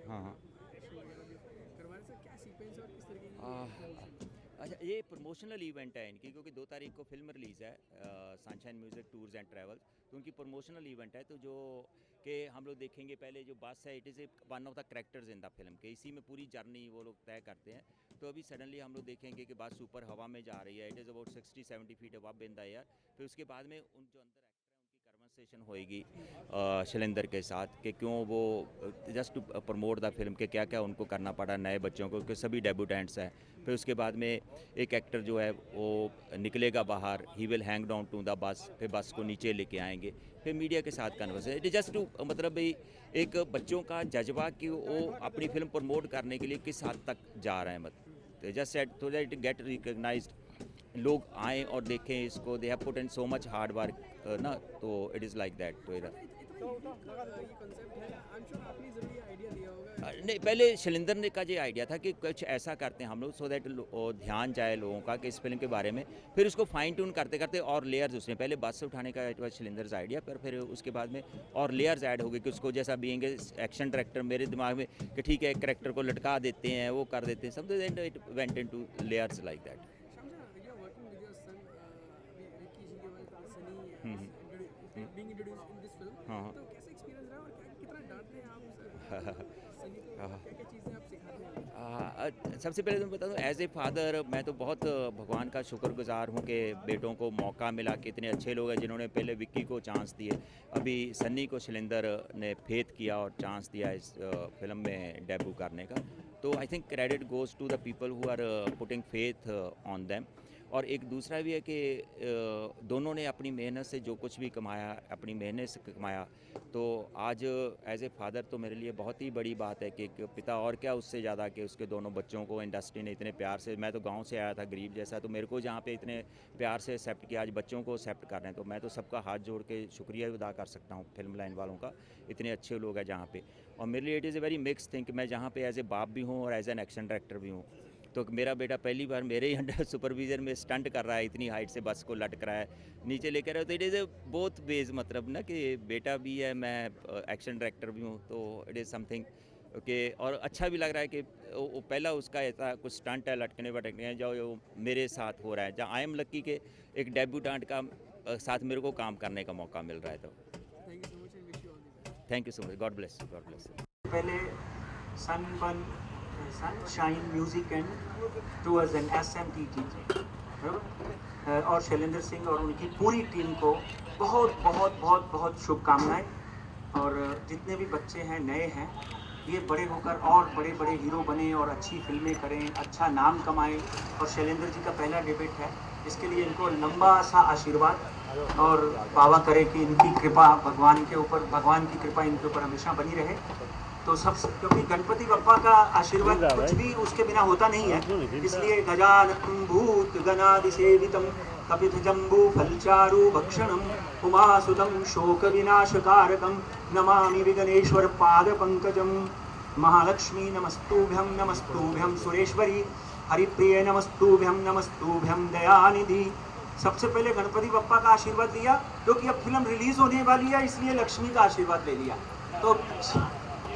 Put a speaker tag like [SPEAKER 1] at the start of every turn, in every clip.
[SPEAKER 1] हाँ हाँ।
[SPEAKER 2] शो वगैरह भी करवा रहे थे, क्या सीक्वेंस और किस तरीके की
[SPEAKER 1] आ,
[SPEAKER 2] प्रमोशन?
[SPEAKER 1] अच्छा, ये प्रमोशनल इवेंट है इनकी, क्योंकि 2 तारीख को फिल्म रिलीज़ है, sunshine music tours and travels. तो उनकी प्रमोशनल इवेंट है, तो जो कि हम लोग देखेंगे पहले जो बस है, it is a one of the characters in the film के, इसी में पूरी जर्नी वो लोग तय करते हैं। तो अभी सडनली हम लोग देखेंगे कि बस ऊपर हवा में जा रही है, it is about 60-70 feet above in the air. फिर उसके बाद में उन जो अंदर एक्टर हैं उनकी कन्वर्सेशन होएगी शैलेंद्र के साथ, कि क्यों वो just to promote the film के क्या क्या उनको करना पड़ा नए बच्चों को, कि सभी डेब्यूटेंट्स हैं। फिर उसके बाद में एक एक्टर जो है वो निकलेगा बाहर, he will hang down to the bus, फिर बस को नीचे लेके आएंगे, फिर मीडिया के साथ conversation. It is just to मतलब भाई एक बच्चों का जज्बा कि वो अपनी फिल्म प्रमोट करने के लिए किस हद तक जा रहे हैं, मतलब जस्ट सेट तो दैट इट गेट रिकग्नाइज्ड, लोग आएँ और देखें इसको, they have put in so much hard work ना, तो इट इज़ लाइक दैट। तो
[SPEAKER 2] अच्छा, इतना यूनिक ये कॉन्सेप्ट है, आई एम श्योर आपने ज़रूर ये आइडिया दिया होगा कि
[SPEAKER 1] नहीं, पहले शैलेंद्र ने का ये आइडिया था कि कुछ ऐसा करते हैं हम लोग, सो दैट ध्यान जाए लोगों का कि इस फिल्म के बारे में। फिर उसको फाइन ट्यून करते करते और लेयर्स, उसने पहले बस से उठाने का इट वाज शैलेंद्र's आइडिया, पर फिर उसके बाद में और लेयर्स ऐड हो गए, कि उसको जैसा बीइंग एक्शन डायरेक्टर मेरे दिमाग में कि ठीक है, एक करेक्टर को लटका देते हैं, वो कर देते हैं सब, it went into layers like that.
[SPEAKER 2] Shamsa, you are working with your son, Vicky जी के बाद सनी
[SPEAKER 1] हम्म
[SPEAKER 2] being introduced in this film.
[SPEAKER 1] हाँ हाँ
[SPEAKER 2] तो कैसा एक्सपीरियंस रहा और कितना डांटते हैं आप सनी को,
[SPEAKER 1] हाँ हाँ।
[SPEAKER 2] क्या क्या चीज़ें आप सिखाते हैं?
[SPEAKER 1] सबसे पहले तो मैं बता दूं, एज ए फादर मैं तो बहुत भगवान का शुक्रगुजार हूं कि बेटों को मौका मिला, कि इतने अच्छे लोग हैं जिन्होंने पहले विक्की को चांस दिए, अभी सन्नी को शैलेंद्र ने फेथ किया और चांस दिया इस फिल्म में डेब्यू करने का। तो I think credit goes to the people who are putting faith on them. और एक दूसरा भी है कि दोनों ने अपनी मेहनत से जो कुछ भी कमाया, अपनी मेहनत से कमाया। तो आज एज ए फादर तो मेरे लिए बहुत ही बड़ी बात है कि एक पिता, और क्या उससे ज़्यादा, कि उसके दोनों बच्चों को इंडस्ट्री ने इतने प्यार से, मैं तो गांव से आया था गरीब जैसा, तो मेरे को जहाँ पे इतने प्यार से एक्सेप्ट किया, आज बच्चों को एक्सेप्ट कर रहे हैं, तो मैं तो सबका हाथ जोड़ के शुक्रिया अदा कर सकता हूँ फिल्म लाइन वालों का, इतने अच्छे लोग हैं जहाँ पे। और मेरे लिए it is a very mix thing कि मैं जहाँ पे एज ए बाप भी हूँ और एज एन एक्शन डायरेक्टर भी हूँ। तो मेरा बेटा पहली बार मेरे ही अंडर सुपरविजन में स्टंट कर रहा है, इतनी हाइट से बस को लटक रहा है, नीचे लेकर रहा है। तो it is A both ways, मतलब ना कि बेटा भी है, मैं एक्शन डायरेक्टर भी हूँ, तो इट इज़ समथिंग ओके। और अच्छा भी लग रहा है कि वो पहला उसका ऐसा कुछ स्टंट है, लटकने वटकने जो मेरे साथ हो रहा है, जहाँ आई एम लक्की के एक डेब्यूटेंट का साथ मेरे को काम करने का मौका मिल रहा है। तो
[SPEAKER 2] thank you so much and wish you all the best.
[SPEAKER 1] Thank you so much, god bless, god bless.
[SPEAKER 3] पहले sunshine music and tours and SMT team, बराबर, और शैलेंद्र सिंह और उनकी पूरी टीम को बहुत बहुत बहुत बहुत शुभकामनाएं। और जितने भी बच्चे हैं, नए हैं, ये बड़े होकर और बड़े बड़े हीरो बने और अच्छी फिल्में करें, अच्छा नाम कमाएं। और शैलेंद्र जी का पहला डेब्यूट है, इसके लिए इनको लंबा सा आशीर्वाद और बाबा करे कि इनकी कृपा भगवान के ऊपर, भगवान की कृपा इनके ऊपर हमेशा बनी रहे। तो सब, क्योंकि गणपति बप्पा का आशीर्वाद कुछ भी उसके बिना होता नहीं है, इसलिए गजाननं भूत गणाधिसेवितं कपित जम्बू फलचारु भक्षणम उमासुतं शोक विनाशकारकं नमामि विघ्नेश्वर पाद पंकजम। महालक्ष्मी नमस्तुभ्यं सुरेश्वरी हरिप्रिय नमस्तुभ्यं दयानिधि। सबसे पहले गणपति बप्पा का आशीर्वाद लिया, क्योंकि अब फिल्म रिलीज होने वाली है, इसलिए लक्ष्मी का आशीर्वाद ले लिया। तो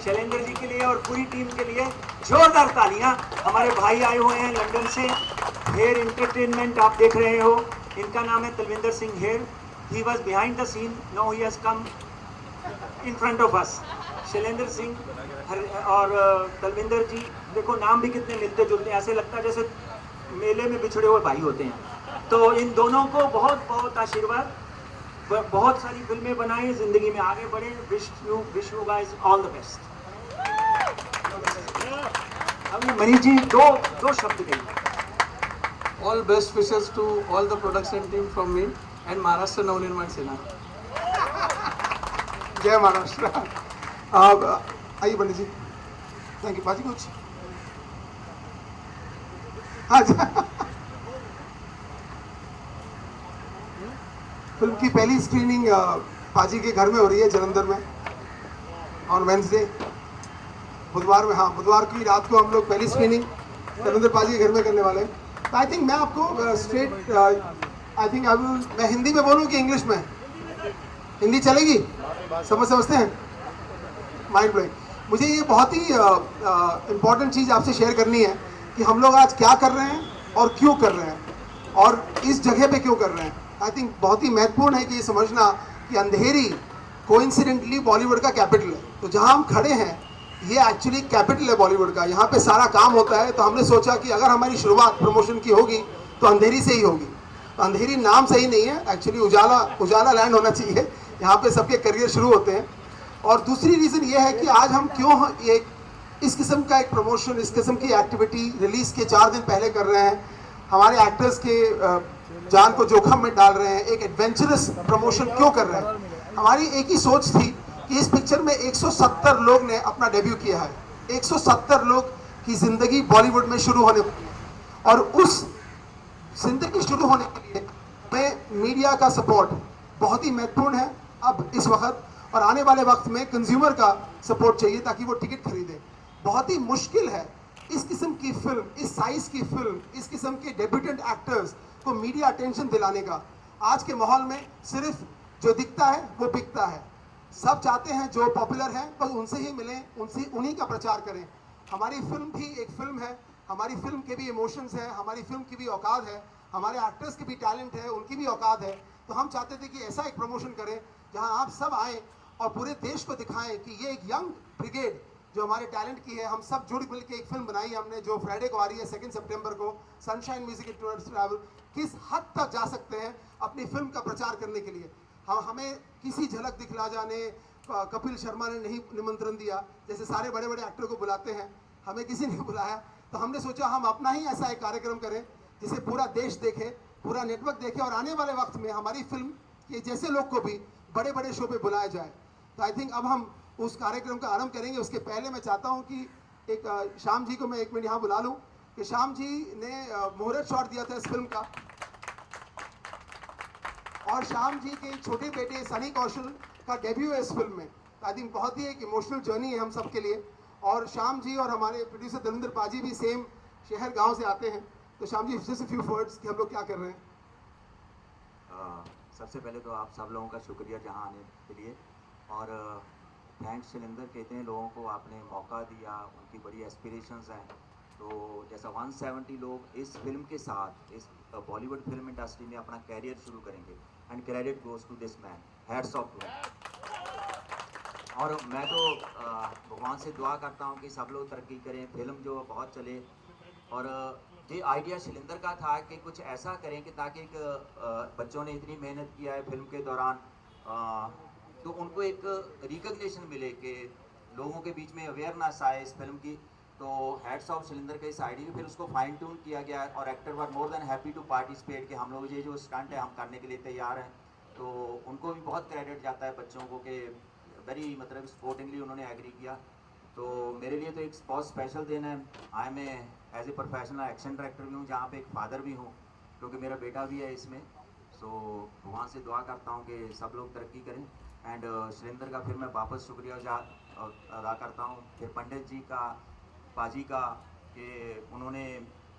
[SPEAKER 3] शैलेंद्र जी के लिए और पूरी टीम के लिए जोरदार तालियां। हमारे भाई आए हुए हैं लंदन से, हेयर एंटरटेनमेंट आप देख रहे हो, इनका नाम है Talwinder Singh Hayer. He was behind the scene, now he has come in front of us. Shailendra Singh और तलविंदर जी, देखो नाम भी कितने मिलते जुलते, ऐसे लगता है जैसे मेले में बिछड़े हुए भाई होते हैं। तो इन दोनों को बहुत बहुत आशीर्वाद, बहुत सारी फिल्में बनाएं, जिंदगी में आगे बढ़े। Wish you guys all the best. अभी मनीष जी दो शब्द कहिए।
[SPEAKER 4] All best wishes to all the production team from me and Maharashtra Navnirman Sena.
[SPEAKER 5] जय महाराष्ट्र। आप आइए पंडित जी। थैंक यू पाजी। कुछ हाँ जी। फिल्म की पहली स्क्रीनिंग पाजी के घर में हो रही है जलंधर में ऑन वेंसडे, बुधवार में। हाँ, बुधवार की रात को हम लोग पहली स्क्रीनिंग जलंधर पाजी के घर में करने वाले हैं। तो आई थिंक मैं आपको स्ट्रेट आई थिंक मैं हिंदी में बोलूँ कि इंग्लिश में? हिंदी चलेगी? समझते हैं? Mind blowing. मुझे ये बहुत ही इम्पॉर्टेंट चीज़ आपसे शेयर करनी है कि हम लोग आज क्या कर रहे हैं और क्यों कर रहे हैं और इस जगह पे क्यों कर रहे हैं। आई थिंक बहुत ही महत्वपूर्ण है कि ये समझना कि अंधेरी कोइंसिडेंटली बॉलीवुड का कैपिटल है। तो जहाँ हम खड़े हैं ये एक्चुअली कैपिटल है बॉलीवुड का, यहाँ पे सारा काम होता है। तो हमने सोचा कि अगर हमारी शुरुआत प्रमोशन की होगी तो अंधेरी से ही होगी। तो अंधेरी नाम सही नहीं है, एक्चुअली उजाला लैंड होना चाहिए, यहाँ पे सबके करियर शुरू होते हैं। और दूसरी रीज़न ये है कि आज हम क्यों ये इस किस्म का एक प्रमोशन, इस किस्म की एक्टिविटी रिलीज़ के 4 दिन पहले कर रहे हैं, हमारे एक्टर्स के जान को जोखम में डाल रहे हैं, एक एडवेंचरस प्रमोशन क्यों कर रहे हैं। हमारी एक ही सोच थी कि इस पिक्चर में 170 लोग ने अपना डेब्यू किया है, 170 लोग की ज़िंदगी बॉलीवुड में शुरू होने वाली है। और उस ज़िंदगी शुरू होने के लिए में मीडिया का सपोर्ट बहुत ही महत्वपूर्ण है अब इस वक्त, और आने वाले वक्त में कंज्यूमर का सपोर्ट चाहिए ताकि वो टिकट खरीदे। बहुत ही मुश्किल है इस किस्म की फिल्म, इस साइज की फिल्म, इस किस्म के डेब्यूटेंट एक्टर्स को मीडिया अटेंशन दिलाने का। आज के माहौल में सिर्फ जो दिखता है वो बिकता है। सब चाहते हैं जो पॉपुलर हैं बस उनसे ही मिलें, उनसे उन्हीं का प्रचार करें। हमारी फिल्म भी एक फिल्म है, हमारी फिल्म के भी इमोशंस हैं, हमारी फिल्म की भी औकात है, हमारे एक्टर्स की भी टैलेंट है, उनकी भी औकात है। तो हम चाहते थे कि ऐसा एक प्रमोशन करें जहां आप सब आएँ और पूरे देश को दिखाएं कि ये एक यंग ब्रिगेड जो हमारे टैलेंट की है, हम सब जुड़ मिल के एक फिल्म बनाई हमने जो फ्राइडे को आ रही है 2 सितंबर को, सनशाइन म्यूजिक टूवर्ड्स ट्रैवल। किस हद तक जा सकते हैं अपनी फिल्म का प्रचार करने के लिए। हमें किसी झलक दिखला जाने कपिल शर्मा ने नहीं निमंत्रण दिया, जैसे सारे बड़े बड़े एक्टर को बुलाते हैं, हमें किसी ने बुलाया। तो हमने सोचा हम अपना ही ऐसा एक कार्यक्रम करें जिसे पूरा देश देखे, पूरा नेटवर्क देखे, और आने वाले वक्त में हमारी फिल्म के जैसे लोग को भी बड़े बड़े शो पे बुलाया जाए। तो आई थिंक अब हम उस कार्यक्रम का आरंभ करेंगे। उसके पहले मैं चाहता हूं कि एक श्याम जी को मैं 1 मिनट यहाँ बुला लूं कि श्याम जी ने मुहूर्त शॉट दिया था इस फिल्म का, और श्याम जी के छोटे बेटे सनी कौशल का डेब्यू है इस फिल्म में। तो आई थिंक बहुत ही एक इमोशनल जर्नी है हम सब के लिए। और श्याम जी और हमारे प्रोड्यूसर धर्मेंद्र पाजी भी सेम शहर गाँव से आते हैं। तो Shyam ji just few words कि हम लोग क्या कर रहे हैं।
[SPEAKER 1] सबसे पहले तो आप सब लोगों का शुक्रिया जहाँ आने के लिए, और थैंक्स शैलेंद्र के इतने लोगों को आपने मौका दिया, उनकी बड़ी एस्पिरेशंस हैं। तो जैसा 170 लोग इस फिल्म के साथ इस बॉलीवुड फिल्म इंडस्ट्री में अपना कैरियर शुरू करेंगे, and credit goes to this man, hats off to. और मैं तो भगवान से दुआ करता हूँ कि सब लोग तरक्की करें, फिल्म जो बहुत चले। और ये आइडिया शैलेंद्र का था कि कुछ ऐसा करें कि ताकि बच्चों ने इतनी मेहनत किया है फिल्म के दौरान, तो उनको एक रिकग्निशन मिले, कि लोगों के बीच में अवेयरनेस आए इस फिल्म की। तो हैट्स ऑफ शैलेंद्र के इस आइडिया, फिर उसको फाइन ट्यून किया गया, और actor were more than happy to participate कि हम लोग ये जो स्टंट है हम करने के लिए तैयार हैं। तो उनको भी बहुत क्रेडिट जाता है बच्चों को कि वेरी मतलब सपोर्टिंगली उन्होंने एग्री किया। तो मेरे लिए तो एक बहुत स्पेशल दिन है। I am as a professional action director भी हूँ, जहाँ पे एक फादर भी हूँ, क्योंकि मेरा बेटा भी है इसमें। सो भगवान से दुआ करता हूँ कि सब लोग तरक्की करें। एंड शैलेंद्र का फिर मैं वापस शुक्रिया अदा करता हूँ, फिर पंडित जी का, पाजी का, कि उन्होंने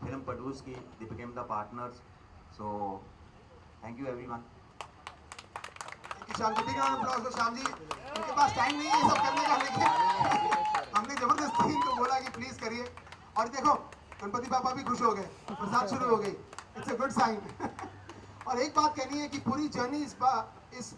[SPEAKER 1] फिल्म प्रोड्यूस की, they became the partners. So thank you everyone.
[SPEAKER 5] Shyam ji, big round of applause. Shyam ji, उनके पास टाइम नहीं है ये सब करने का, लेकिन हमने जबरदस्ती इनको बोला कि प्लीज करिए। और देखो गणपति पापा भी खुश हो गए, प्रसाद शुरू हो गई, इट्स अ गुड साइन। और एक बात कहनी है कि पूरी जर्नी इस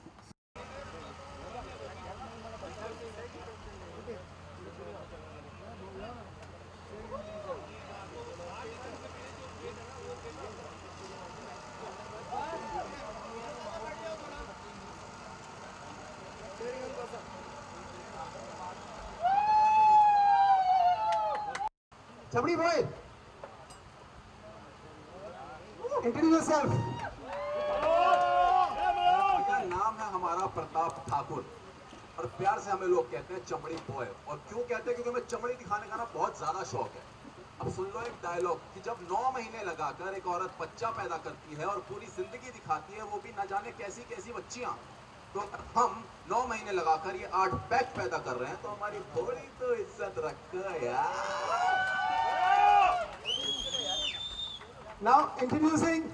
[SPEAKER 5] चमड़ी बॉय, इंट्रोड्यूस योरसेल्फ।
[SPEAKER 6] नाम है हमारा प्रताप ठाकुर, और प्यार से हमें लोग कहते हैं चमड़ी बॉय। और क्यों कहते हैं? क्योंकि हमें चमड़ी दिखाने का ना बहुत ज्यादा शौक है। अब सुन लो एक डायलॉग कि जब 9 महीने लगाकर एक औरत बच्चा पैदा करती है और पूरी जिंदगी दिखाती है, वो भी न जाने कैसी कैसी बच्चियां, तो हम 9 महीने लगाकर ये 8 पैक पैदा कर रहे हैं, तो हमारी थोड़ी तो इज्जत रखो यार।
[SPEAKER 5] Now introducing,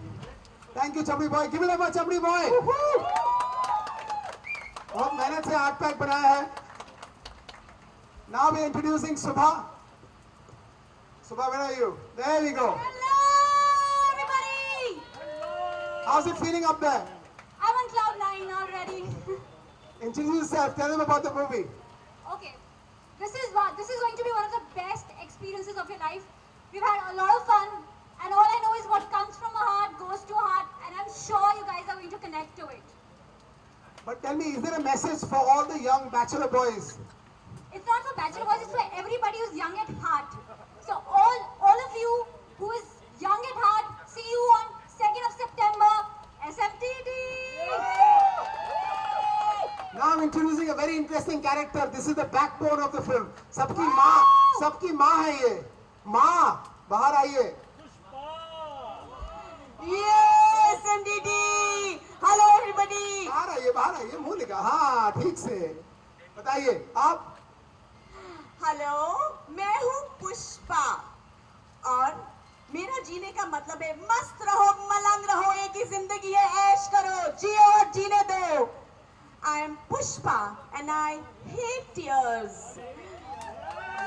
[SPEAKER 5] thank you चमड़ी बॉय, गिव इट अप चमड़ी बॉय। बहुत मेहनत से 8 पैक बनाया है। Now we're introducing Subha. Subha, where are you? There we go.
[SPEAKER 7] Hello, everybody!
[SPEAKER 5] How's it feeling up there?
[SPEAKER 7] I'm on cloud 9 already.
[SPEAKER 5] Introduce yourself. Tell them about the movie.
[SPEAKER 7] Okay, this is going to be one of the best experiences of your life. We've had a lot of fun, and all I know is what comes from a heart goes to a heart, and I'm sure you guys are going to connect to it.
[SPEAKER 5] But tell me, is there a message for all the young bachelor boys?
[SPEAKER 7] It's not for bachelor boys, it's for everybody who's young at heart. So all of you who is young at heart, see you on 2nd of September, SMTT!
[SPEAKER 5] Now I'm introducing a very interesting character. This is the backbone of the film. सबकी माँ है ये. माँ, बाहर आइए.
[SPEAKER 8] Yes, SMTT! Hello everybody!
[SPEAKER 5] बाहर आइए, मुंह निकाल. हाँ, ठीक से. बताइए, आप?
[SPEAKER 8] हेलो, मैं हूँ पुष्पा और मेरा जीने का मतलब है मस्त रहो, मलंग रहो, एक ही जिंदगी है, ऐश करो, जियो और जीने दो. I am Pushpa and I hate tears.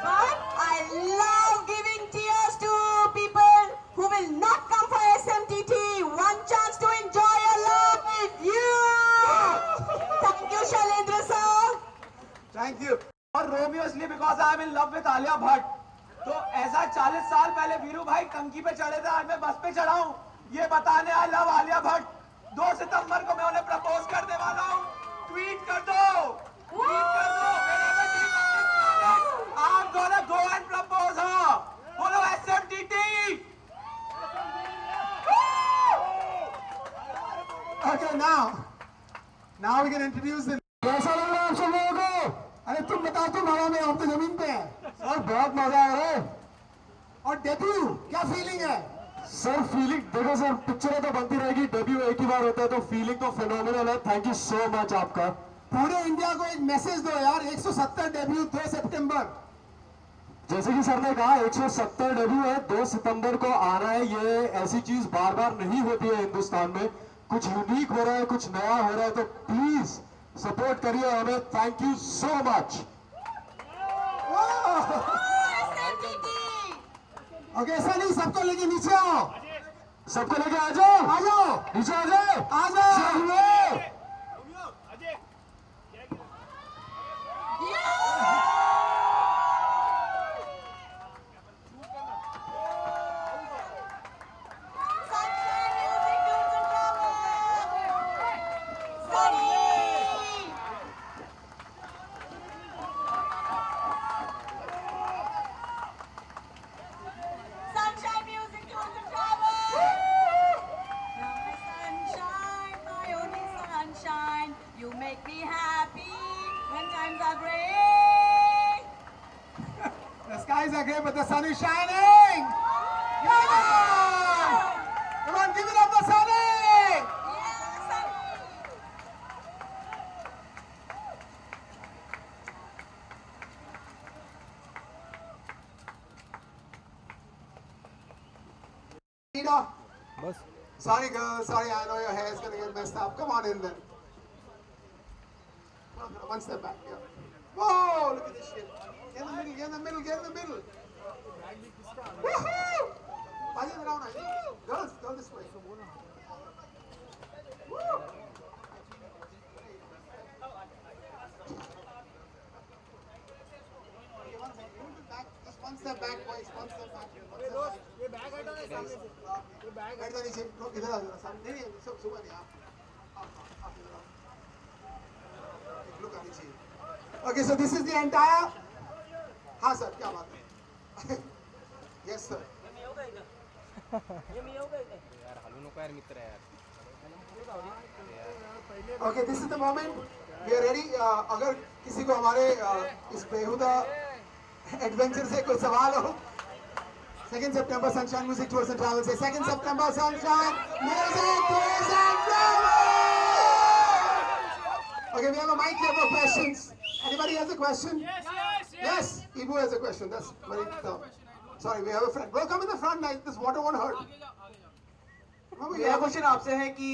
[SPEAKER 8] But I love giving tears to people who will not come for SMTT. One chance to enjoy your life. You! Thank you, Shailendra sir.
[SPEAKER 5] Thank you.
[SPEAKER 9] और Romeo इसलिए because I am in love with Alia Bhatt. तो ऐसा 40 साल पहले वीरू भाई टंकी पे चढ़े थे, आज मैं बस पे चढ़ा हूँ ये बताने आई लव आलिया भट्ट. 2 सितंबर को मैं उन्हें प्रपोज करने वाला हूँ. ट्वीट कर दो, I'm gonna go and propose her. Follow SMTT.
[SPEAKER 5] Okay, now we can introduce the. कैसा लग रहा है आप सब लोगों को? अरे तुम बताओ, तुम हवा में, हम तो जमीन पे हैं. सर बहुत मजा आ रहा है. और डेब्यू क्या फीलिंग है?
[SPEAKER 10] सर फीलिंग देखो सर, पिक्चरें तो बनती रहेगी, डेब्यू एक ही बार होता है, तो फीलिंग तो फिनोमिनल है. थैंक यू सो मच आपका.
[SPEAKER 5] पूरे इंडिया को एक मैसेज दो यार. 170 डेब्यू 2 सितंबर.
[SPEAKER 10] जैसे कि सर ने कहा 170 डेब्यू है, 2 सितंबर को आना है. ये ऐसी चीज बार बार नहीं होती है हिंदुस्तान में. कुछ यूनिक हो रहा है, कुछ नया हो रहा है, तो प्लीज सपोर्ट करिए हमें. Thank you so much.
[SPEAKER 5] Okay, ऐसा नहीं, सबको लेके नीचे आओ.
[SPEAKER 10] सबको लेके आ जाओ, नीचे आ जाओ.
[SPEAKER 5] But the sun is shining! Come on! Come on, give it up, the sun! Nina? Sorry girl, sorry, I know your hair is gonna get messed up. Come on in then. One step back, yeah. Whoa, look at this shit. Get in the middle, get in the middle, get in the middle. Woohoo! Girls, go this way. Woo! Just one step back, boys. One step back. ये bag हटा दे सामने से. ये bag हटा नीचे. इधर आ जरा सामने. नहीं, सब सुबह नहीं आप इधर आओ. एक look आनी चाहिए. Okay, so this is the entire. हाँ सर, क्या बात है? Yes sir. Okay, this is the moment. We are ready. अगर किसी को हमारे इस बेहुदा एडवेंचर से कोई सवाल हो, 2nd September Sunshine Music Tours and Travel से 2nd September Sunshine Music Tours and Travel. Okay, we have a mic here for questions. Anybody has a question? Yes. Ibu has a question. That's very tough. Sorry, we have a friend. Bro, come in the front. Like this water won't hurt.
[SPEAKER 9] मेरा question आपसे है कि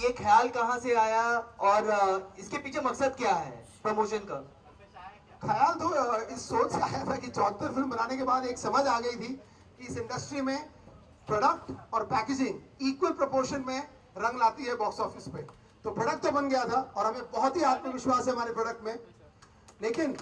[SPEAKER 9] ये ख्याल कहाँ से आया और इसके पीछे मकसद क्या है प्रमोशन का?
[SPEAKER 5] ख्याल तो इस सोच से आया था कि 74 फिल्म बनाने के बाद एक समझ आ गई थी कि इस इंडस्ट्री में प्रोडक्ट और पैकेजिंग इक्वल प्रोपोर्शन में रंग लाती है बॉक्स ऑफिस पे। तो प्रोडक्ट तो बन गया था और हमें बहुत ही आत्मविश्वास है हमारे प्रोडक्ट में, लेकिन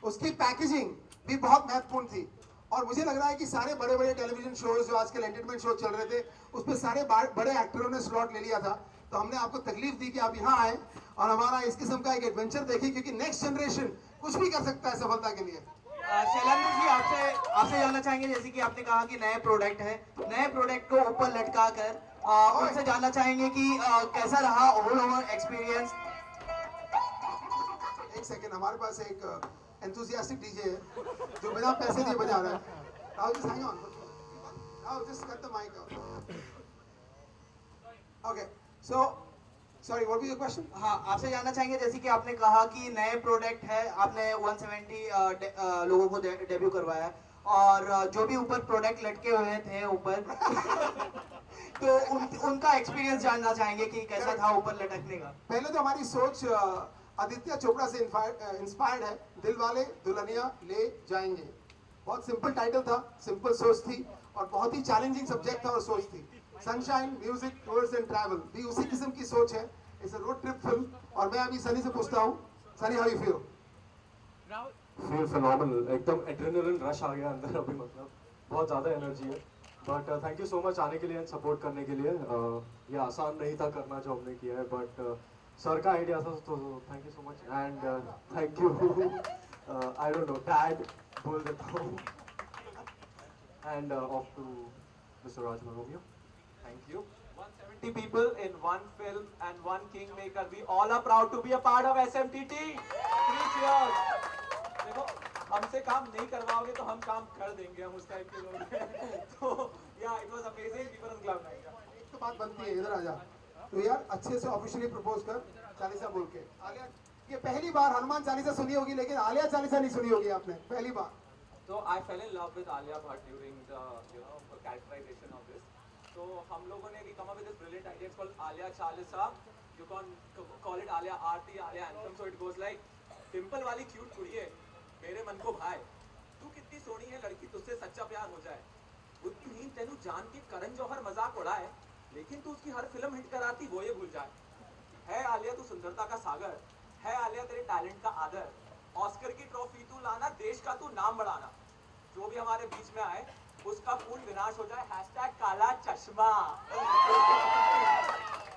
[SPEAKER 5] उसकी पैकेजिंग भी बहुत महत्वपूर्ण थी। और मुझे लग रहा है कि सारे बड़े बड़े टेलीविजन शोज जो आजकल एंटरटेनमेंट शो चल रहे थे उस पर सारे बड़े एक्टरों ने स्लॉट ले लिया था। तो हमने आपको तकलीफ दी कि आप यहाँ आए और हमारा इस किस्म का एक एडवेंचर देखिए, क्योंकि नेक्स्ट जनरेशन कुछ भी कर सकता है सफलता के लिए।
[SPEAKER 9] शैलेंद्र जी, आपसे जानना चाहेंगे, जैसे कि आपने कहा कि नए प्रोडक्ट है, नए प्रोडक्ट को ऊपर लटका कर उनसे जानना चाहेंगे कि कैसा रहा ऑल ओवर एक्सपीरियंस।
[SPEAKER 5] एक सेकंड, हमारे पास एक एंथुसियास्टिक डीजे है जो बिना पैसे दिए बजा रहा है। Now just hang on. Now just cut the mic out. Okay. So, sorry, what was your question?
[SPEAKER 9] हाँ, आपसे जानना चाहेंगे, जैसे कि आपने कहा कि नए प्रोडक्ट है, आपने 170 लोगों को डेब्यू करवाया और जो भी ऊपर प्रोडक्ट लटके हुए थे ऊपर तो उनका एक्सपीरियंस जानना चाहेंगे कि कैसा था ऊपर लटकने का।
[SPEAKER 5] पहले तो हमारी सोच आदित्य चोपड़ा से इंस्पायर्ड है, दिल वाले दुल्हनिया ले जाएंगे। बहुत सिंपल टाइटल था, सिंपल सोच थी और बहुत ही चैलेंजिंग सब्जेक्ट था और सोच थी। Sunshine, music, tours and travel भी उसी किस्म की सोच है। It's a road trip film. और मैं अभी सनी से पूछता हूँ, Sunny how you feel?
[SPEAKER 10] Feel phenomenal, एकदम एड्रेनलिन रश आ गया अंदर अभी, मतलब बहुत ज़्यादा एनर्जी है। But thank you so much आने के लिए एंड सपोर्ट करने के लिए। ये आसान नहीं था करना जो हमने किया है, बट सर का आइडिया था, तो thank you so much and thank you I don't know dad बोल देता हूँ and off to mister Raj मनोमिया।
[SPEAKER 9] Thank you. 170 people in one film and one kingmaker. We all are proud to be a part of SMTT. 3 cheers. देखो, हमसे काम नहीं करवाओगे तो हम काम कर देंगे, हम उस टाइप के लोग हैं। तो yeah, it was amazing. We were on cloud nine.
[SPEAKER 5] एक तो बात बनती है, इधर आ जा। तो यार अच्छे से ऑफिशियली प्रपोज कर चालीसा बोल के। आलिया, ये पहली बार हनुमान चालीसा सुनी होगी, लेकिन आलिया चालीसा नहीं सुनी होगी आपने, पहली बार।
[SPEAKER 9] So I fell in love with Alia Bhatt during the characterization of this. So हम लोगों ने come up with this brilliant idea. It's called Alia Chalisa. You can call it Alia Aarti, Alia Anthem. So it goes like, Dimple वाली cute कुड़िए, मेरे मन को भाए, तू कितनी सोनी है लड़की, तुझसे सच्चा प्यार हो जाए। बुद्धिहीन तेनू जान के करण जौहर मजाक उड़ाए, लेकिन तू उसकी हर फिल्म हिट कराती वो ये भूल जाए। है आलिया तू सुंदरता का सागर, है आलिया तेरे टैलेंट का आदर, ऑस्कर की ट्रॉफी तू लाना, देश का तू नाम बढ़ाना, जो भी हमारे बीच में आए उसका पूर्ण विनाश हो जाए, हैशटैग काला चश्मा।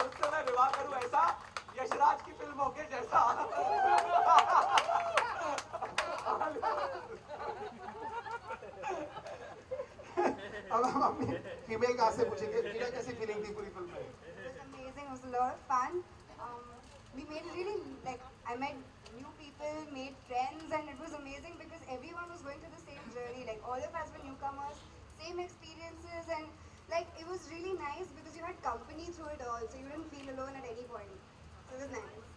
[SPEAKER 9] उससे मैं विवाह करूं ऐसा, यशराज की फिल्मों के जैसा।
[SPEAKER 5] अब हम अपनी फीमेल कास्ट से पूछेंगे, मीरा कैसी फीलिंग थी पूरी फिल्म में?
[SPEAKER 11] Amazing, it was a lot of fun. We made it really, like, I met new people, made friends, and it was amazing because everyone was going through the same journey. Like, all of us were newcomers, same experiences, and like, it was really nice because you had company through it all, so you didn't feel alone at any point. So it was nice.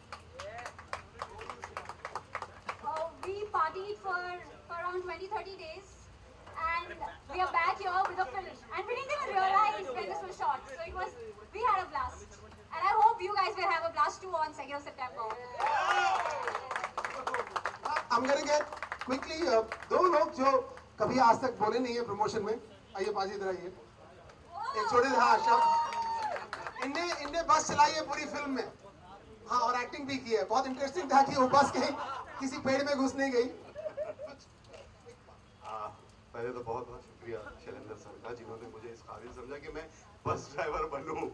[SPEAKER 7] We partied for around 20-30 days, and we are back here with a film. And we didn't even realize when this was shot, so we had a blast. And I hope you guys will have a blast too on 2nd of September.
[SPEAKER 5] I'm gonna get quickly दो लोग जो कभी आज तक बोले नहीं है promotion में, आइए पाजी इधर आइए। एक छोटे से हाँ शब्द, इनने बस चलाई है पूरी फिल्म में, हाँ, और एक्टिंग भी की है। बहुत इंटरेस्टिंग था कि वो बस कहीं किसी पेड़ में घुस नहीं गई।
[SPEAKER 12] पहले तो बहुत बहुत शुक्रिया शैलेंद्र सर का, जिन्होंने मुझे इस काबिल समझा कि मैं बस ड्राइवर बनूं।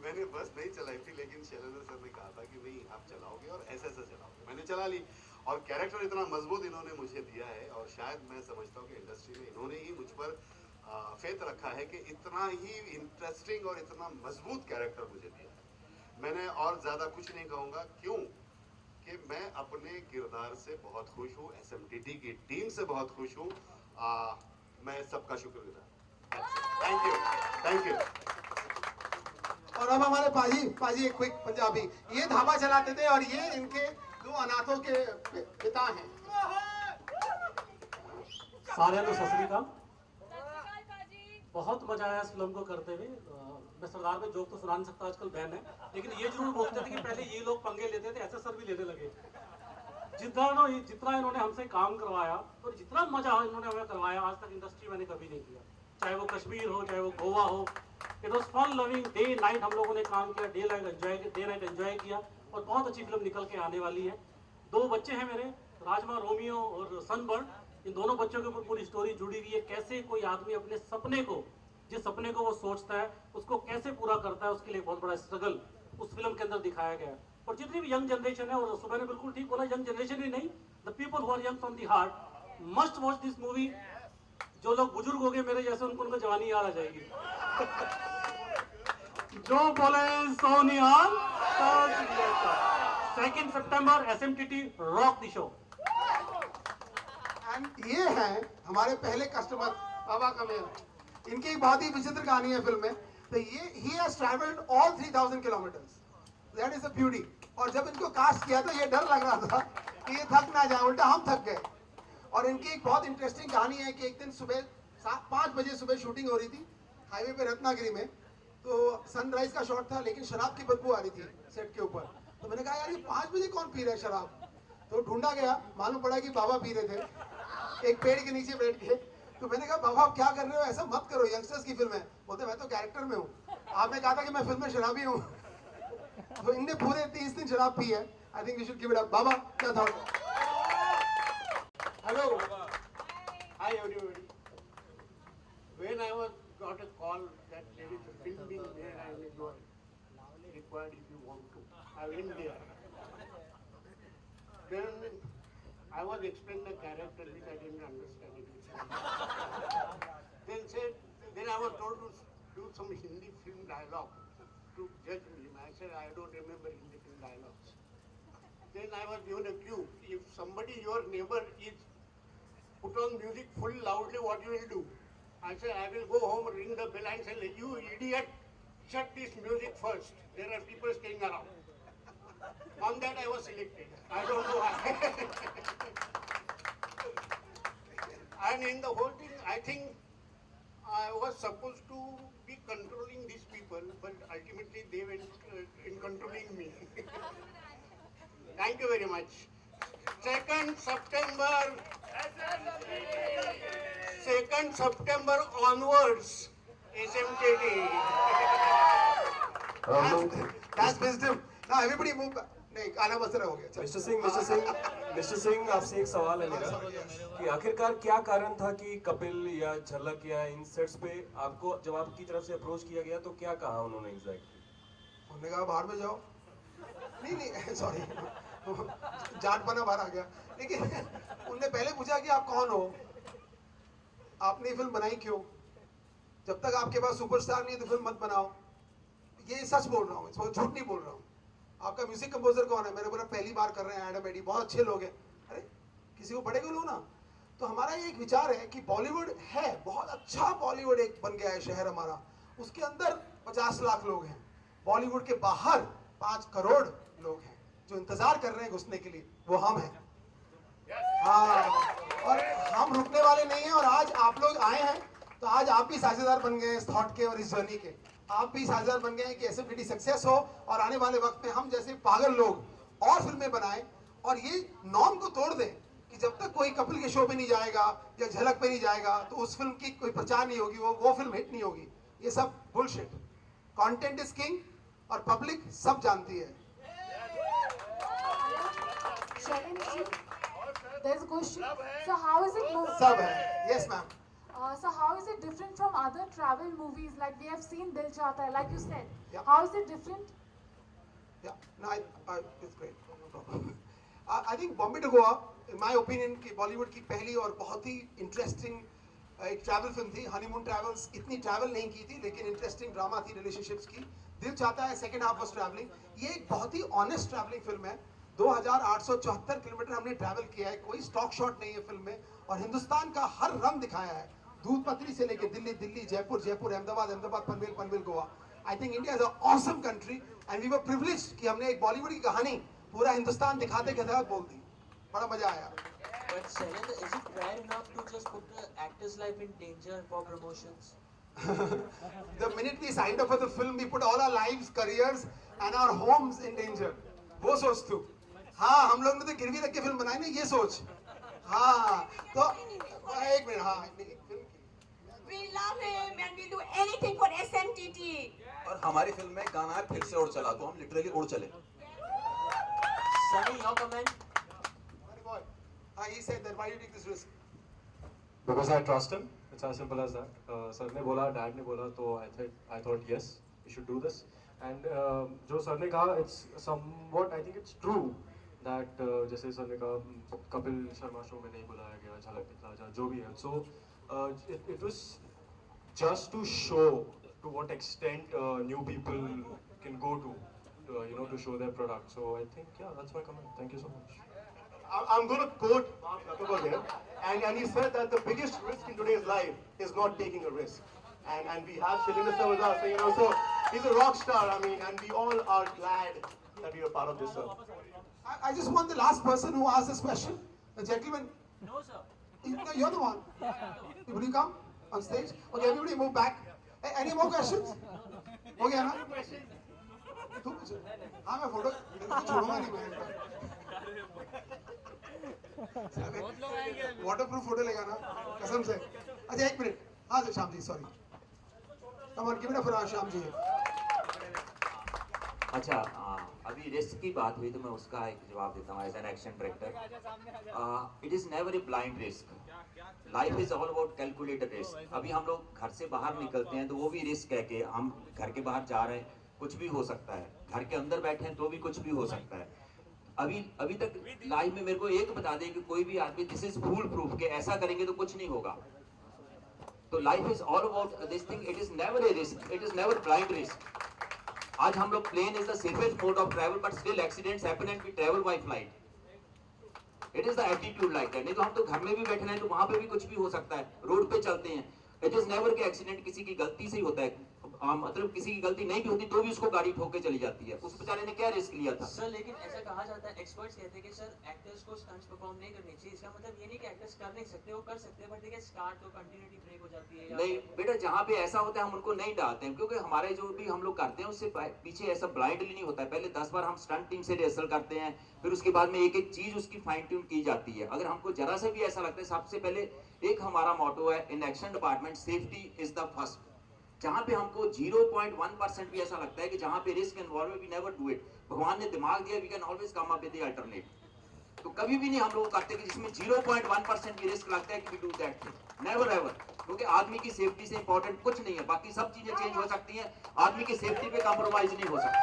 [SPEAKER 12] मैंने बस नहीं चलाई थी, लेकिन शैलेंद्र सर ने कहा था कि नहीं आप चलाओगे और ऐसे ऐसे चलाओगे, मैंने चला ली। और कैरेक्टर इतना मजबूत इन्होंने मुझे दिया है, और शायद मैं समझता हूँ कि इंडस्ट्री में इन्होंने ही मुझ पर फेथ रखा है कि इतना ही इंटरेस्टिंग और इतना मजबूत कैरेक्टर मुझे दिया है। मैंने और ज़्यादा कुछ नहीं कहूँगा, क्यों कि मैं अपने किरदार से बहुत खुश हूँ, SMTT की टीम से बहुत खुश हूँ। मैं सबका शुक्रगुजार। Thank you.
[SPEAKER 5] और अब हमारे पाजी एक क्विक पंजाबी, ये ढाबा चलाते थे और ये इनके दो अनाथों के पिता हैं।
[SPEAKER 10] सारे तो सत श्री अकाल,
[SPEAKER 13] बहुत मजा आया इस फिल्म को करते हुए। मैं सरदार में जोक तो सुना नहीं सकता, आजकल बैन है, लेकिन ये जरूर बोलते थे कि पहले ये लोग पंगे लेते थे, ऐसे सर भी लेने लगे। जितना इन्होंने हमसे काम करवाया और जितना मजा इन्होंने हमें करवाया, आज तक इंडस्ट्री मैंने कभी नहीं किया। चाहे वो कश्मीर हो, चाहे वो गोवा हो, it was fun loving. Day night हम लोगों ने काम किया, डे नाइट एंजॉय किया और बहुत अच्छी फिल्म निकल के आने वाली है। 2 बच्चे हैं मेरे, राजमा रोमियो और सनबर्ड। इन दोनों बच्चों के ऊपर पूरी स्टोरी जुड़ी हुई है। कैसे कोई आदमी अपने सपने को, जिस सपने को वो सोचता है, उसको कैसे पूरा करता है, उसके लिए बहुत बड़ा स्ट्रगल उस फिल्म के अंदर दिखाया गया है। और जितनी भी यंग जनरेशन है, और सुबह ने बिल्कुल ठीक बोला, यंग जनरेशन ही नहीं, the people who are young from the heart must watch this movie. जो लोग बुजुर्ग हो गए मेरे जैसे, उनको जवानी याद आ जाएगी। जो बोले सोनिहाल। 2 सितंबर SMTT rock the show.
[SPEAKER 5] And ये हैं हमारे पहले कस्टमर बाबा कमेल। इनकी एक बहुत ही विचित्र कहानी है फिल्म में। तो ये he has travelled all 3000 kilometres, that is a beauty. और जब इनको कास्ट किया तो ये डर लग रहा था कि ये थक ना जाए, उल्टा हम थक गए। और इनकी एक बहुत इंटरेस्टिंग कहानी है कि एक दिन सुबह 5 बजे सुबह शूटिंग हो रही थी हाईवे पे रत्नागिरी में। तो सनराइज का शॉट था, लेकिन शराब की बदबू आ रही थी सेट के ऊपर। तो मैंने कहा यार ये 5 बजे कौन पी रहा है शराब। तो ढूंढा गया, मालूम पड़ा कि बाबा पी रहे थे एक पेड़ के नीचे बैठ के। तो मैंने कहा बाबा आप क्या कर रहे हो, ऐसा मत करो, यंगस्टर्स की फिल्म है। बोलते मैं तो कैरेक्टर में हूँ, आपने कहा था कि मैं फिल्म में शराबी हूँ। तो इनने पूरे 30 दिन शराब पी है। I think we should give it up. बाबा क्या था?
[SPEAKER 14] Hello, hi everybody. When I got a call that there is a film being made and you are required if you want to, I went there. Then I was explaining the character which I didn't understand it. Then I was told to do some Hindi film dialogue to judge me. I said I don't remember Hindi film dialogues. Then I was given a cue. If somebody, your neighbor, is put on music full loudly, what you will do? I said, I will go home, ring the bell and say, you idiot, shut this music first. There are people staying around. On that I was selected. I don't know why. And in the whole thing, I think I was supposed to be controlling these people, but ultimately they went in controlling me. Thank you very much. 2nd September onwards, SMTT.
[SPEAKER 5] That's wisdom. Now everybody move back. नहीं, गाना बस रहा हो गया।
[SPEAKER 15] Mister Singh आपसे एक सवाल है मेरा कि आखिरकार क्या कारण था कि कपिल या झलक या इन सेट्स पे आपको जब आपकी तरफ से अप्रोच किया गया तो क्या कहा उन्होंने एग्जैक्टली?
[SPEAKER 5] उन्होंने कहा बाहर में जाओ। नहीं सॉरी, जाट बना बाहर आ गया। लेकिन उनने पहले पूछा कि आप कौन हो, आपने फिल्म बनाई क्यों, जब तक आपके पास सुपरस्टार नहीं है तो फिल्म मत बनाओ। ये सच बोल रहा हूँ, झूठ नहीं बोल रहा हूँ। आपका म्यूजिक कंपोजर कौन है, मैंने बोला पहली बार कर रहे हैं एडम एडी, बहुत अच्छे लोग हैं। अरे किसी को बड़े को लो ना। तो हमारा ये एक विचार है कि बॉलीवुड है, बहुत अच्छा बॉलीवुड एक बन गया है शहर हमारा, उसके अंदर 50 लाख लोग हैं। बॉलीवुड के बाहर 5 करोड़ लोग हैं जो इंतजार कर रहे हैं घुसने के लिए, वो हम हैं। हाँ, और हम रुकने वाले नहीं हैं। और आज आप लोग आए हैं तो आज आप भी साझेदार बन गए इस थॉट के और इस जर्नी के। आप भी साझेदार बन गए हैं कि SMTT सक्सेस हो और आने वाले वक्त में हम जैसे पागल लोग और फिल्में बनाएं और ये नॉर्म को तोड़ दें कि जब तक कोई कपिल के शो पे नहीं जाएगा या झलक पे नहीं जाएगा तो उस फिल्म की कोई प्रचार नहीं होगी, वो फिल्म हिट नहीं होगी। ये सब बुलशिट। कंटेंट इज किंग और पब्लिक सब जानती है।
[SPEAKER 16] There's a question. So how is it?
[SPEAKER 5] सब है। Yes, ma'am.
[SPEAKER 16] So how is it different from other travel movies? Like we have seen Dil Chahta Hai, like you said.
[SPEAKER 5] Yeah.
[SPEAKER 16] How is it different?
[SPEAKER 5] Yeah, no, it's great. No problem. I think Bombay to Goa, in my opinion, कि बॉलीवुड की पहली और बहुत ही interesting एक travel film थी। Honeymoon travels इतनी travel नहीं की थी, लेकिन इंटरेस्टिंग ड्रामा थी रिलेशनशिप्स की। दिल चाहता है सेकंड हाफ वाज ट्रैवलिंग। ये एक बहुत ही ऑनेस्ट ट्रैवलिंग फिल्म है। 2874 किलोमीटर हमने ट्रैवल किया है, कोई स्टॉक शॉट नहीं है फिल्म में, और हिंदुस्तान का हर रंग दिखाया है। दूध पत्री से लेके Delhi, Jaipur, Ahmedabad, Panvel, Goa. I think India is a awesome country and we were privileged कि हमने एक बॉलीवुड की कहानी पूरा हिंदुस्तान दिखाते कहते बोल दी। बड़ा मजा आया।
[SPEAKER 17] But Shailendra, is it fair enough to just put the actor's life in danger for promotions?
[SPEAKER 5] The minute we signed up for the film, we put all our lives, careers and our homes in danger. वो सोच तू, हाँ हम लोग ने तो गिरवी रख के फिल्म बनाई ना, ये सोच. हाँ तो एक मिनट, हाँ
[SPEAKER 8] We love him and we'll do anything for SMTT.
[SPEAKER 6] और हमारी फिल्म में गाना है फिर से उड़ चला, तो हम लिटरली उड़ चले.
[SPEAKER 2] Sunny, your comment?
[SPEAKER 5] He said that, why do you take this risk?
[SPEAKER 10] Because I trust him. It's as simple as that. Sir ने बोला, Dad ने बोला, तो I thought yes, we should do this. And जो sir ने कहा, it's somewhat, I think it's true that जैसे sir ने कहा कपिल शर्मा शो में नहीं बुलाया गया, झलक दिखला जा, जो भी है. So it was just to show to what extent new people can go to, to show their product. So I think, yeah, that's my comment. Thank you so much.
[SPEAKER 17] I'm going to quote Mark Zuckerberg here, and he said that the biggest risk in today's life is not taking a risk. And we have Shailendra sir with us, so he's a rock star, I mean, and we all are glad that we are part of this, sir.
[SPEAKER 5] I just want the last person who asked this question, the gentleman.
[SPEAKER 2] No, sir.
[SPEAKER 5] You're the one. Will you come on stage? Okay, everybody move back. Any more questions? Okay, ना? तू पूछ. हाँ मैं photo छोड़ूंगा नहीं मैं. Waterproof photo लेगा ना कसम से. अच्छा एक मिनट. हाँ sir Shyam ji sorry. Come on give it up for Shyam ji.
[SPEAKER 1] अच्छा अभी रिस्क की बात हुई तो मैं उसका एक जवाब देता हूँ as an action director. It is never a blind risk. Life is all about calculated risk. अभी हम लोग घर से बाहर निकलते हैं तो वो भी रिस्क है कि हम घर के बाहर जा रहे हैं, कुछ भी हो सकता है. घर के अंदर बैठे हैं तो भी कुछ भी हो सकता है. अभी तक लाइफ में मेरे को एक बता दें कि कोई भी आदमी दिस इज फूल प्रूफ के ऐसा करेंगे तो कुछ नहीं होगा. तो life is all about this thing. It is never a risk, it is never blind risk. आज हम लोग plane is the safest mode of travel but still accidents happen and we travel by flight. It is the attitude like that. नहीं तो हम तो घर में भी बैठे हैं तो वहां पे भी कुछ भी हो सकता है. रोड पे चलते हैं. इट इज नेवर के एक्सीडेंट किसी की गलती से ही होता है. मतलब किसी की गलती नहीं भी होती तो भी उसको गाड़ी ठोक के चली जाती है. उस बेचारे ने क्या रिस्क लिया था.
[SPEAKER 2] सर लेकिन ऐसा कहा जाता है, एक्सपर्ट्स कहते हैं कि सर एक्टर्स को स्टंट्स परफॉर्म नहीं करने चाहिए. इसका मतलब ये नहीं कि एक्टर्स कर नहीं सकते, वो कर सकते हैं बट देखिए स्टार्ट तो कंटिन्यूटी ब्रेक हो जाती है.
[SPEAKER 1] नहीं बेटा, जहाँ पे ऐसा होता है हम उनको नहीं डालते हैं क्योंकि हमारे जो भी हम लोग करते हैं उससे पीछे ऐसा ब्लाइंडली नहीं होता है. पहले 10 बार हम स्टंट टीम से रिहर्सल करते हैं, फिर उसके बाद में एक एक चीज उसकी फाइन ट्यून की जाती है. अगर हमको जरा से भी ऐसा लगता है, सबसे पहले एक हमारा मोटो है in action department, safety is the first. जहाँ पे हमको 0.1% भी ऐसा लगता है कि जहाँ पे रिस्क इन्वॉल्व है, वी नेवर डू इट. भगवान ने दिमाग दिया, we can always come up with the alternate. तो कभी भी नहीं हम लोग करते कि जिसमें 0.1% भी रिस्क लगता है कि we do that thing. Never ever. क्योंकि आदमी की सेफ्टी से इंपॉर्टेंट कुछ नहीं है. बाकी सब चीजें चेंज हो सकती हैं, आदमी की सेफ्टी पे कॉम्प्रोमाइज नहीं हो सकता.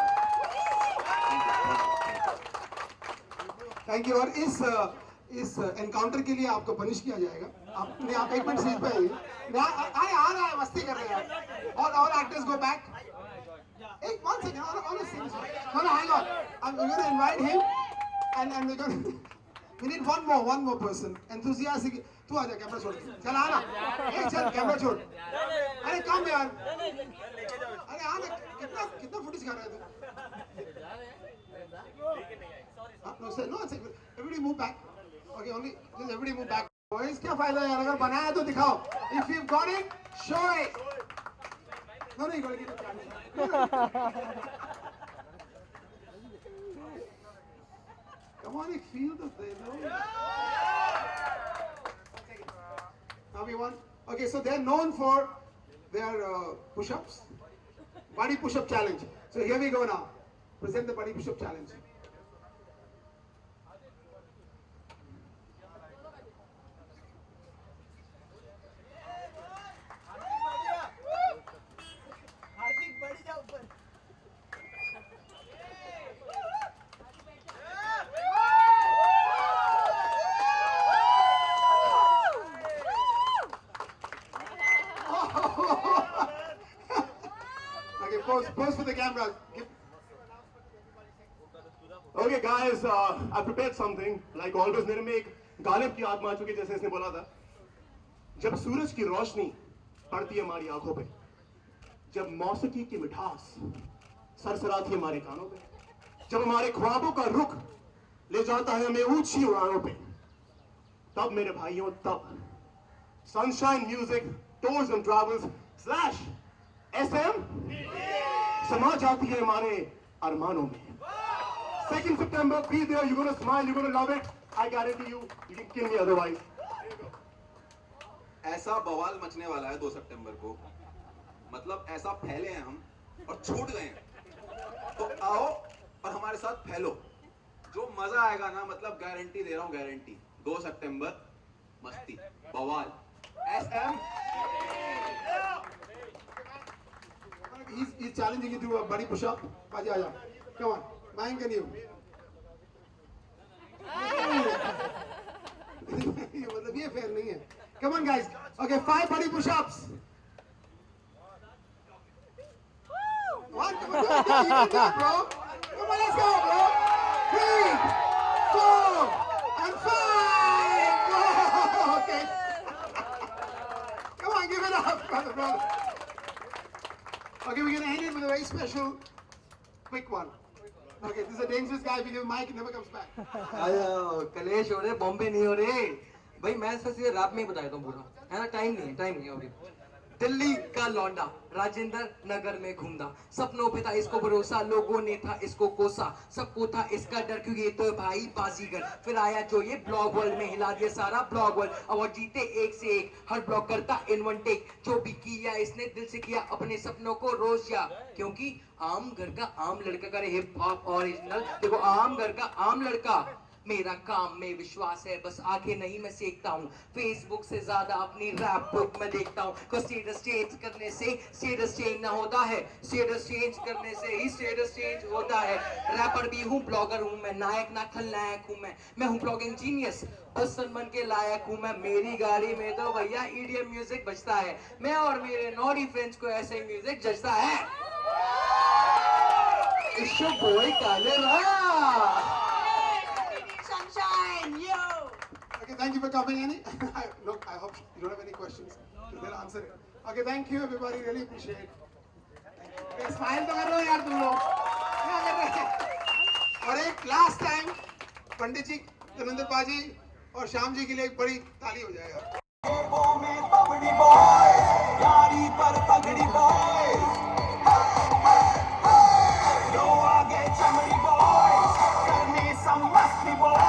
[SPEAKER 5] Thank you. और इस एनकाउंटर के लिए आपको पनिश किया जाएगा. आपने आप एक मिनट सीट पे आइए. आ रहा है, मस्ती कर रहे हैं. और एक्टर्स गो बैक. एक 1 second on a scene. No, hang on. I'm going to invite him and we're going to we need one more person. Enthusiastic. तू आ जा, कैमरा छोड़. चल आ ना. चल कैमरा छोड़. अरे कम यार. अरे आ ना. कितना फुटेज कर रहा है तू? No, everybody move back. Okay, only just everybody move back. Boys, क्या फायदा यार, अगर बनाया तो दिखाओ. If you've got it, show it. No, you gotta get the camera. Come on, feel the thing. Now we want. Okay, so they're known for their push-ups, body push-up challenge. So here we go now. Present the body push-up challenge. Pose for the camera.
[SPEAKER 17] Okay guys, I prepared something. Like always, मेरे में एक गालिब की आत्मा आ चुकी, जैसे इसने बोला था. जब सूरज की रोशनी पड़ती है हमारी आंखों पे, जब मौसीकी की मिठास सरसराती है हमारे कानों पे, जब हमारे ख्वाबों का रुख ले जाता है हमें ऊंची उड़ानों पे, तब मेरे भाइयों तब sunshine music, tours and travels SM समा जाती है हमारे अरमानों में. 2nd September, be there. You're gonna smile. You're gonna love it. I guarantee you. You can kill me otherwise.
[SPEAKER 6] ऐसा बवाल मचने वाला है 2 सितंबर को, मतलब ऐसा फैले हैं हम और छूट गए हैं. तो आओ और हमारे साथ फैलो. जो मजा आएगा ना, मतलब गारंटी दे रहा हूँ, गारंटी. 2 सितंबर मस्ती, बवाल, SM.
[SPEAKER 5] He's challenging you to a body push-up. Paji, aja. Come on. Mine can you? मतलब ये fair नहीं है. Come on, guys. Okay, 5 body push-ups. What? Come on, you can do it, bro. Come on, let's go, bro. 3, 4, and 5. Whoa, okay. Come on, give it up, brother. Okay, we're gonna end it with a very special, quick one. Okay, this is a dangerous guy. If you give him a mic, he never comes back.
[SPEAKER 18] कलेश हो रहे, बॉम्बे नहीं हो रहे भाई. मैं सीधे rap में ही बताया था पूरा, है ना. टाइम नहीं अभी. दिल्ली का लौंडा राजेंद्र नगर में घूमता, सपनों पे था इसको भरोसा, लोगों ने था इसको कोसा, सबको था इसका डर क्योंकि ये तो भाई बाजीगर. फिर आया जो ये ब्लॉग वर्ल्ड में हिला दिया सारा ब्लॉग वर्ल्ड. अवार्ड जीते एक से एक, हर ब्लॉग करता इन वन टेक. जो भी किया इसने दिल से किया, अपने सपनों को रोज या, क्योंकि आम घर का आम लड़का करे हिप हॉप ओरिजिनल. देखो आम घर का आम लड़का, मेरा काम में विश्वास है, बस आगे नहीं मैं सीखता हूँ. फेसबुक से ज्यादा अपनी रैप बुक में देखता हूँ. स्टेटस चेंज करने से स्टेटस चेंज ना होता है, स्टेटस चेंज करने से ही स्टेटस चेंज होता है. रैपर भी हूँ, ब्लॉगर हूँ मैं, नायक ना खलनायक हूँ मैं हूँ ब्लॉगिंग जीनियस, बस सनमन के लायक हूँ मैं. मेरी गाड़ी में तो भैया EDM म्यूजिक बजता है, मैं और मेरे नॉटी फ्रेंड्स को ऐसे म्यूजिक जचता है. इशो बॉय काले
[SPEAKER 8] Sunshine, yo!
[SPEAKER 5] Okay, thank you for coming, Annie. Look, I hope you don't have any questions. They'll answer it. Okay, thank you, everybody. Really appreciate it. Okay, smile तो कर रहे हो यार तुम लोग. क्या कर रहे हैं? और एक last time, पंडित जी, धर्मेंद्र पाजी और श्याम जी के लिए एक बड़ी ताली हो जाएगा.
[SPEAKER 9] गाड़ी पर पगड़ी बॉयज, लो आगे चमड़ी बॉयज, करनी some must be boys.